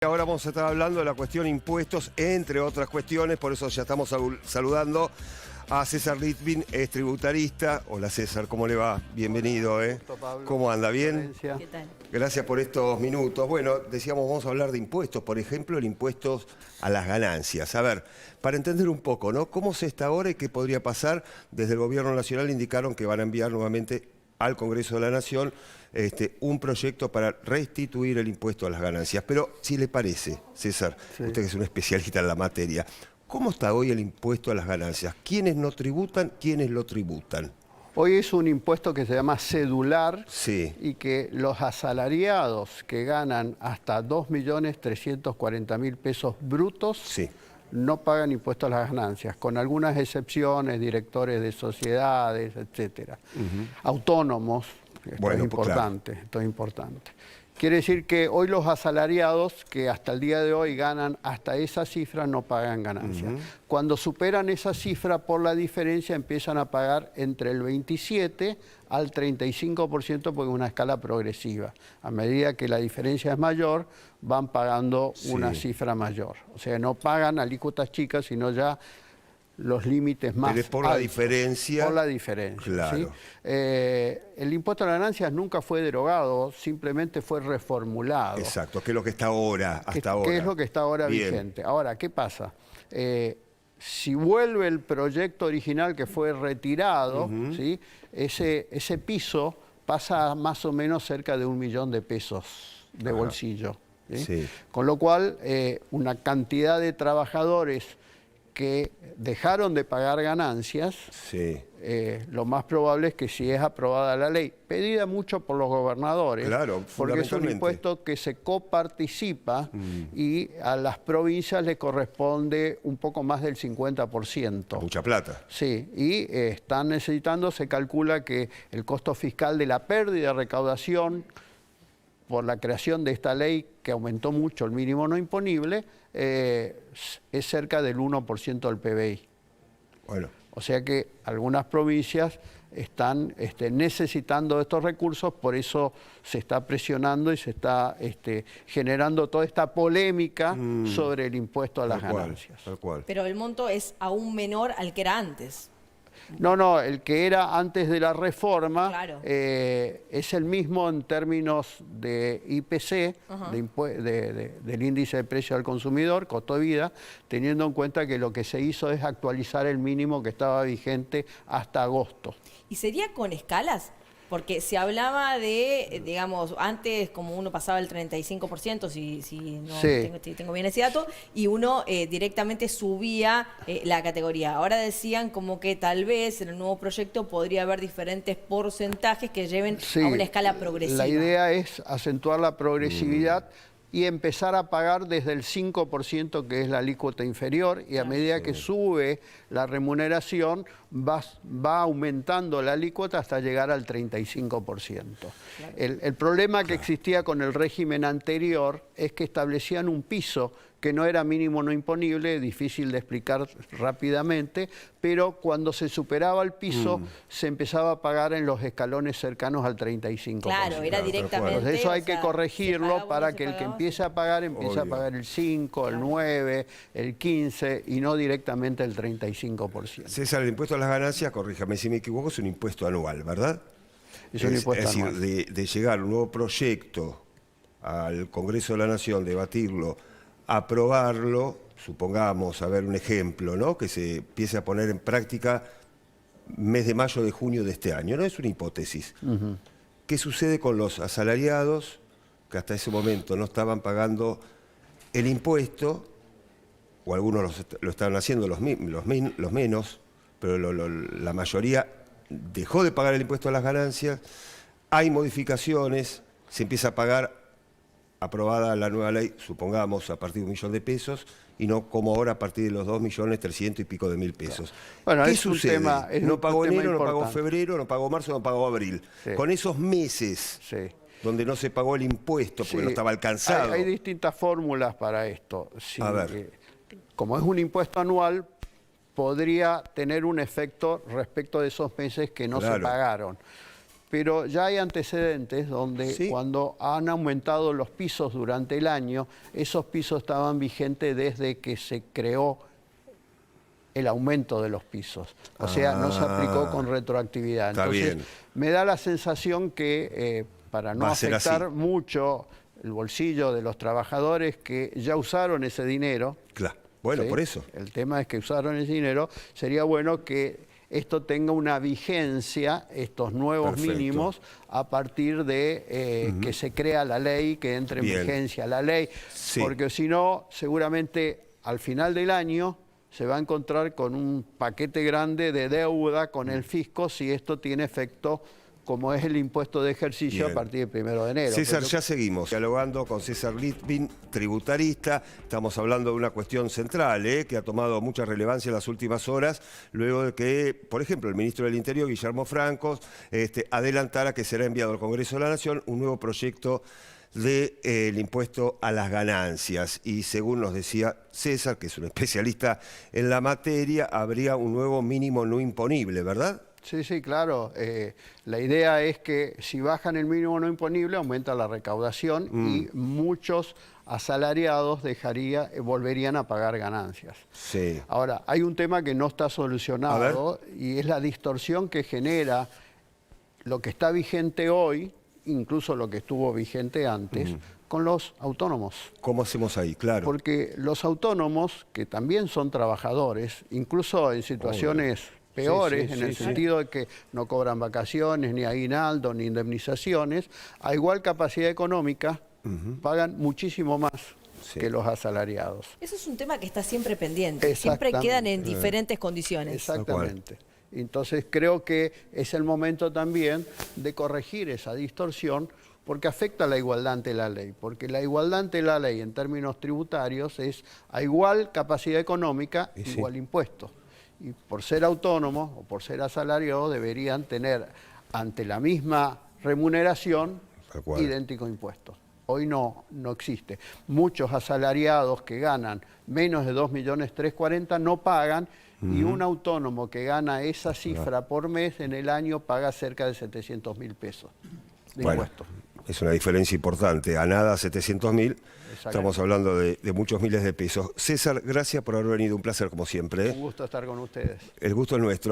Ahora vamos a estar hablando de la cuestión impuestos, entre otras cuestiones, por eso ya estamos saludando a César Litvin, es tributarista. Hola César, ¿cómo le va? Bienvenido. Gusto, Pablo. ¿Cómo anda? ¿Bien? ¿Qué tal? Gracias por estos minutos. Bueno, decíamos, vamos a hablar de impuestos, por ejemplo, el impuesto a las ganancias. A ver, para entender un poco, ¿no? ¿Cómo se está ahora y qué podría pasar? Desde el Gobierno Nacional indicaron que van a enviar nuevamente al Congreso de la Nación un proyecto para restituir el impuesto a las ganancias. Pero si le parece, César, Sí. usted que es un especialista en la materia, ¿cómo está hoy el impuesto a las ganancias? ¿Quiénes no tributan? ¿Quiénes lo tributan? Hoy es un impuesto que se llama cedular, Sí. y que los asalariados que ganan hasta 2.340.000 pesos brutos Sí. no pagan impuesto a las ganancias, con algunas excepciones, directores de sociedades, etcétera. Autónomos, esto Bueno, es pues, claro. importante, esto es importante. Quiere decir que hoy los asalariados que hasta el día de hoy ganan hasta esa cifra no pagan ganancias. Cuando superan esa cifra, por la diferencia empiezan a pagar entre el 27 al 35% porque es una escala progresiva. A medida que la diferencia es mayor, van pagando una cifra mayor. O sea, no pagan alícuotas chicas, sino ya los límites más Pero es por la altos. diferencia. Por la diferencia, Claro. ¿sí? El impuesto a las ganancias nunca fue derogado, simplemente fue reformulado. Exacto, que es lo que está ahora, ¿Qué hasta ahora. es lo que está ahora Bien. vigente? Ahora, ¿qué pasa? Si vuelve el proyecto original que fue retirado, ¿sí? ese piso pasa a más o menos cerca de 1 millón de pesos de bolsillo. ¿Sí? Sí. Con lo cual, una cantidad de trabajadores que dejaron de pagar ganancias, Sí. lo más probable es que si es aprobada la ley, pedida mucho por los gobernadores, Claro, porque es un fundamentalmente. impuesto que se coparticipa y a las provincias le corresponde un poco más del 50%. Mucha plata. Sí, y están necesitando, se calcula que el costo fiscal de la pérdida de recaudación por la creación de esta ley, que aumentó mucho el mínimo no imponible, es cerca del 1% del PBI. Bueno. O sea que algunas provincias están necesitando estos recursos, por eso se está presionando y se está generando toda esta polémica sobre el impuesto a las ganancias. Tal cual. Pero el monto es aún menor al que era antes. No, el que era antes de la reforma Claro. es el mismo en términos de IPC, del índice de precio al consumidor, costo de vida, teniendo en cuenta que lo que se hizo es actualizar el mínimo que estaba vigente hasta agosto. ¿Y sería con escalas? Porque se hablaba de, digamos, antes como uno pasaba el 35%, si no tengo bien ese dato, y uno directamente subía la categoría. Ahora decían como que tal vez en el nuevo proyecto podría haber diferentes porcentajes que lleven a una escala progresiva. La idea es acentuar la progresividad y empezar a pagar desde el 5%, que es la alícuota inferior, y a medida que sube la remuneración, va aumentando la alícuota hasta llegar al 35%. Claro. El problema que existía con el régimen anterior es que establecían un piso que no era mínimo no imponible, difícil de explicar rápidamente, pero cuando se superaba el piso se empezaba a pagar en los escalones cercanos al 35%. Claro, era directamente. Entonces eso hay o que sea, corregirlo se para pagaba, que el que pagaba. empiece a pagar, empiece a pagar el 5, el 9, el 15 y no directamente el 35%. César, el impuesto a las ganancias, corríjame si me equivoco, es un impuesto anual, ¿verdad? Es un impuesto decir, anual. de llegar un nuevo proyecto al Congreso de la Nación, debatirlo, aprobarlo, supongamos, a ver un ejemplo, ¿no? Que se empiece a poner en práctica mes de mayo, de junio de este año, ¿no? Es una hipótesis. ¿Qué sucede con los asalariados que hasta ese momento no estaban pagando el impuesto, o algunos lo estaban haciendo, los menos, pero la mayoría dejó de pagar el impuesto a las ganancias, hay modificaciones, se empieza a pagar, aprobada la nueva ley, supongamos, a partir de 1 millón de pesos, y no como ahora a partir de los 2.300.000 y pico de mil pesos. Bueno, ¿Qué es un sucede? tema- es no un pagó tema enero, no pagó importante. febrero, no pagó marzo, no pagó abril. Sí. Con esos meses donde no se pagó el impuesto porque Sí, no estaba alcanzado. Hay distintas fórmulas para esto. Sí, A ver. Como es un impuesto anual, podría tener un efecto respecto de esos meses que no se Claro. pagaron. pero ya hay antecedentes donde ¿Sí? cuando han aumentado los pisos durante el año, esos pisos estaban vigentes desde que se creó el aumento de los pisos. O sea, no se aplicó con retroactividad. Está Entonces, bien. me da la sensación que para no Va a ser afectar así. mucho el bolsillo de los trabajadores que ya usaron ese dinero. Claro. Bueno, ¿sí? por eso. El tema es que usaron ese dinero. Sería bueno que esto tenga una vigencia, estos nuevos Perfecto. mínimos, a partir de que se crea la ley, que entre en Bien. vigencia la ley. Sí. Porque si no, seguramente al final del año se va a encontrar con un paquete grande de deuda con el fisco si esto tiene efecto como es el impuesto de ejercicio Bien. a partir del 1 de enero. César, Pero- ya seguimos dialogando con César Litvin, tributarista. Estamos hablando de una cuestión central, que ha tomado mucha relevancia en las últimas horas, luego de que, por ejemplo, el ministro del Interior, Guillermo Francos, adelantara que será enviado al Congreso de la Nación un nuevo proyecto del impuesto a las ganancias. Y según nos decía César, que es un especialista en la materia, habría un nuevo mínimo no imponible, ¿verdad? Sí, sí, claro. La idea es que si bajan el mínimo no imponible, aumenta la recaudación y muchos asalariados volverían a pagar ganancias. Sí. Ahora, hay un tema que no está solucionado y es la distorsión que genera lo que está vigente hoy, incluso lo que estuvo vigente antes, con los autónomos. ¿Cómo hacemos ahí? Claro. Porque los autónomos, que también son trabajadores, incluso en situaciones peores, sí, en sí, el sí. sentido de que no cobran vacaciones, ni aguinaldo, ni indemnizaciones, a igual capacidad económica, pagan muchísimo más Sí. que los asalariados. Eso es un tema que está siempre pendiente. Siempre quedan en diferentes condiciones. Exactamente. Entonces creo que es el momento también de corregir esa distorsión porque afecta a la igualdad ante la ley. Porque la igualdad ante la ley en términos tributarios es a igual capacidad económica, Y sí. igual impuesto. Y por ser autónomos o por ser asalariados deberían tener ante la misma remuneración Tal cual. idénticos impuestos. Hoy no existe. Muchos asalariados que ganan menos de 2.340.000 no pagan y un autónomo que gana esa cifra por mes en el año paga cerca de 700.000 pesos de Bueno, impuestos. es una diferencia importante. A nada 700.000, estamos hablando de muchos miles de pesos. César, gracias por haber venido. Un placer como siempre. Un gusto estar con ustedes. El gusto es nuestro.